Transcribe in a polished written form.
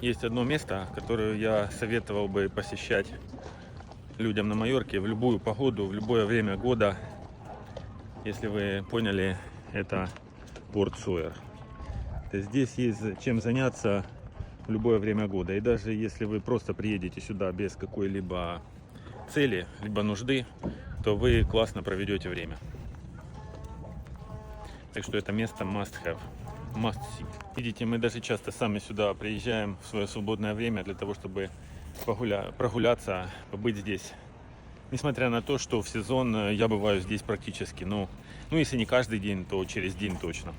Есть одно место, которое я советовал бы посещать людям на Майорке в любую погоду, в любое время года. Если вы поняли, это Порт Сойер. То есть здесь есть чем заняться в любое время года. И даже если вы просто приедете сюда без какой-либо цели, либо нужды, то вы классно проведете время. Так что это место must have, must see. Видите, мы даже часто сами сюда приезжаем в свое свободное время для того, чтобы прогуляться, побыть здесь. Несмотря на то, что в сезон я бываю здесь практически, ну если не каждый день, то через день точно.